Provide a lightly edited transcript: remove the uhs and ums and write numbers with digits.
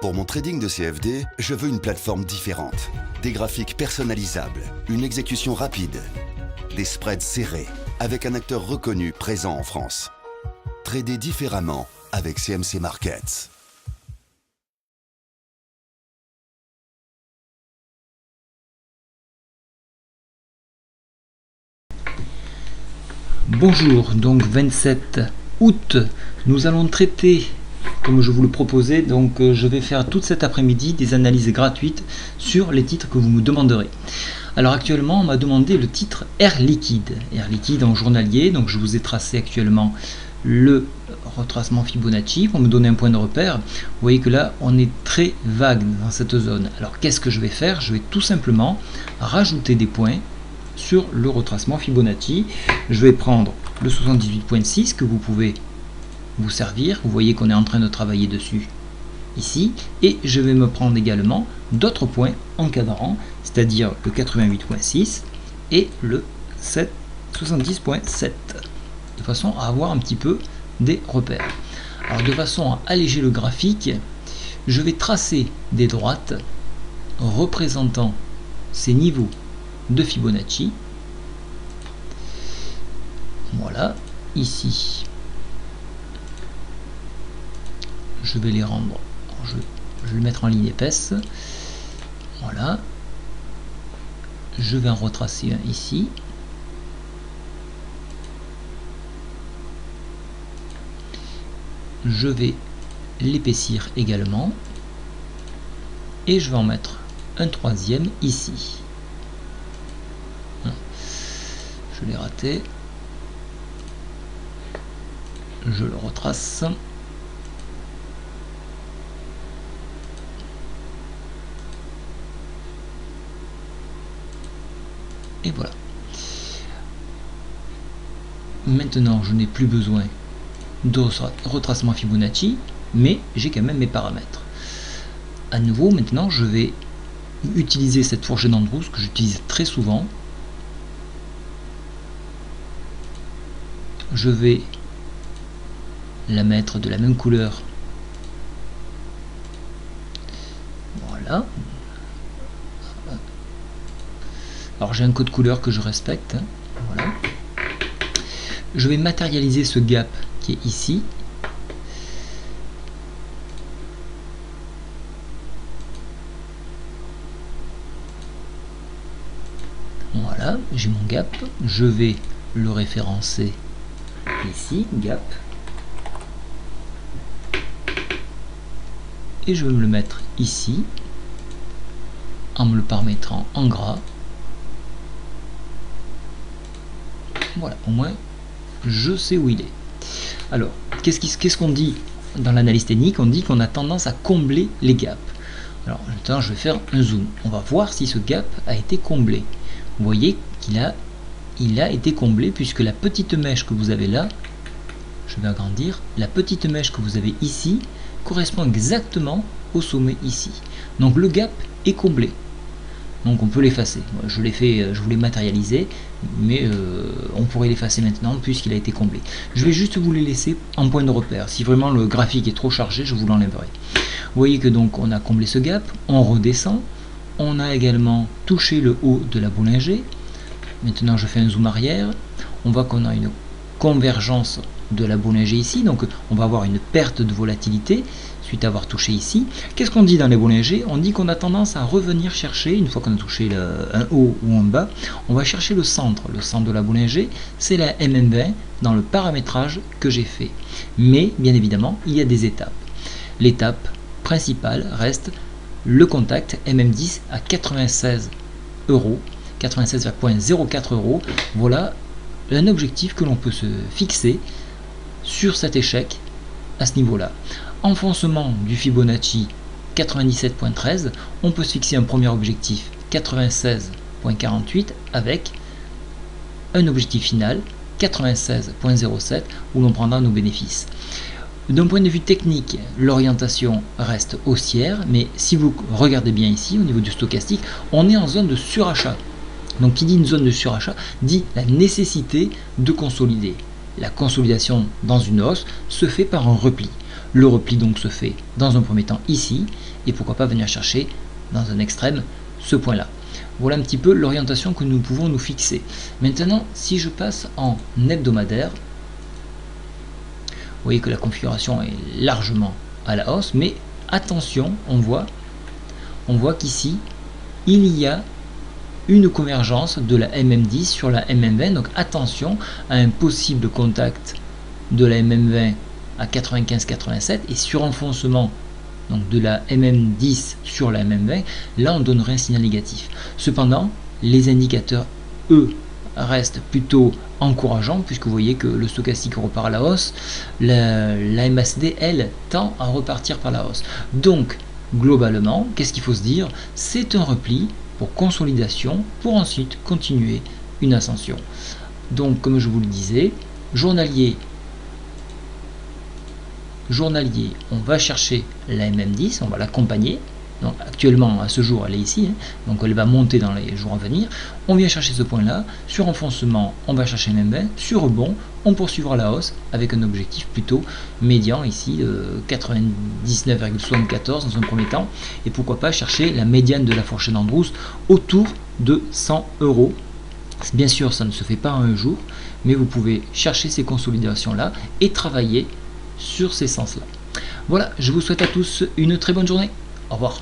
Pour mon trading de CFD, je veux une plateforme différente. Des graphiques personnalisables, une exécution rapide, des spreads serrés, avec un acteur reconnu présent en France. Trader différemment avec CMC Markets. Bonjour, donc 27 août, nous allons traiter, comme je vous le proposais, donc je vais faire toute cet après-midi des analyses gratuites sur les titres que vous me demanderez. Alors actuellement, on m'a demandé le titre Air Liquide en journalier, donc je vous ai tracé actuellement le retracement Fibonacci pour me donner un point de repère. Vous voyez que là, on est très vague dans cette zone. Alors qu'est-ce que je vais faire? Je vais tout simplement rajouter des points sur le retracement Fibonacci. Je vais prendre le 78.6 que vous pouvez vous servir. Vous voyez qu'on est en train de travailler dessus ici. Et je vais me prendre également d'autres points encadrant, c'est-à-dire le 88.6 et le 70.7, de façon à avoir un petit peu des repères. Alors de façon à alléger le graphique, je vais tracer des droites représentant ces niveaux de Fibonacci. Voilà, ici je vais les rendre, je vais le mettre en ligne épaisse. Voilà, je vais en retracer un ici. Je vais l'épaissir également et je vais en mettre un troisième ici. Je l'ai raté, je le retrace. Et voilà. Maintenant, je n'ai plus besoin de retracement Fibonacci, mais j'ai quand même mes paramètres. À nouveau, maintenant, je vais utiliser cette fourchette d'Andrews que j'utilise très souvent. Je vais la mettre de la même couleur. Voilà. Alors j'ai un code couleur que je respecte. Voilà. Je vais matérialiser ce gap qui est ici. Voilà, j'ai mon gap. Je vais le référencer ici, gap. Et je vais me le mettre ici, en me le paramétrant en gras. Voilà, au moins je sais où il est. Alors, qu'est-ce qu'on dit dans l'analyse technique? On dit qu'on a tendance à combler les gaps. Alors maintenant je vais faire un zoom. On va voir si ce gap a été comblé. Vous voyez qu'il a été comblé puisque la petite mèche que vous avez là, je vais agrandir, la petite mèche que vous avez ici correspond exactement au sommet ici. Donc le gap est comblé. Donc on peut l'effacer. Je voulais matérialiser, mais on pourrait l'effacer maintenant puisqu'il a été comblé. Je vais juste vous les laisser en point de repère. Si vraiment le graphique est trop chargé, je vous l'enlèverai. Vous voyez que donc on a comblé ce gap, on redescend, on a également touché le haut de la Bollinger. Maintenant je fais un zoom arrière, on voit qu'on a une convergence de la Bollinger ici, donc on va avoir une perte de volatilité suite à avoir touché ici. Qu'est-ce qu'on dit dans les Bollinger? On dit qu'on a tendance à revenir chercher, une fois qu'on a touché un haut ou un bas, on va chercher le centre. Le centre de la Bollinger, c'est la MM20 dans le paramétrage que j'ai fait. Mais bien évidemment, il y a des étapes. L'étape principale reste le contact MM10 à 96 €, 96,04 €. Voilà un objectif que l'on peut se fixer sur cet échec à ce niveau-là. Enfoncement du Fibonacci 97.13, on peut se fixer un premier objectif 96.48 avec un objectif final 96.07 où l'on prendra nos bénéfices. D'un point de vue technique, l'orientation reste haussière, mais si vous regardez bien ici au niveau du stochastique, on est en zone de surachat. Donc qui dit une zone de surachat dit la nécessité de consolider. La consolidation dans une hausse se fait par un repli. Le repli donc se fait dans un premier temps ici et pourquoi pas venir chercher dans un extrême ce point là. Voilà un petit peu l'orientation que nous pouvons nous fixer. Maintenant, si je passe en hebdomadaire, vous voyez que la configuration est largement à la hausse, mais attention, on voit qu'ici, il y a une convergence de la MM10 sur la MM20, donc attention à un possible contact de la MM20 à 95-87 et surenfoncement donc de la MM10 sur la MM20, là on donnerait un signal négatif. Cependant, les indicateurs, eux, restent plutôt encourageants, puisque vous voyez que le stochastique repart à la hausse, la MACD, elle, tend à repartir par la hausse. Donc, globalement, qu'est-ce qu'il faut se dire? C'est un repli pour consolidation, pour ensuite continuer une ascension. Donc, comme je vous le disais, journalier, on va chercher la MM10, on va l'accompagner. Donc actuellement, à ce jour, elle est ici, hein, donc elle va monter dans les jours à venir. On vient chercher ce point-là. Sur renfoncement, on va chercher MM20. Sur rebond, on poursuivra la hausse avec un objectif plutôt médian ici de 99,74 dans un premier temps. Et pourquoi pas chercher la médiane de la fourchette Andrews autour de 100 €. Bien sûr, ça ne se fait pas en un jour, mais vous pouvez chercher ces consolidations-là et travailler sur ces sens-là. Voilà, je vous souhaite à tous une très bonne journée. Au revoir.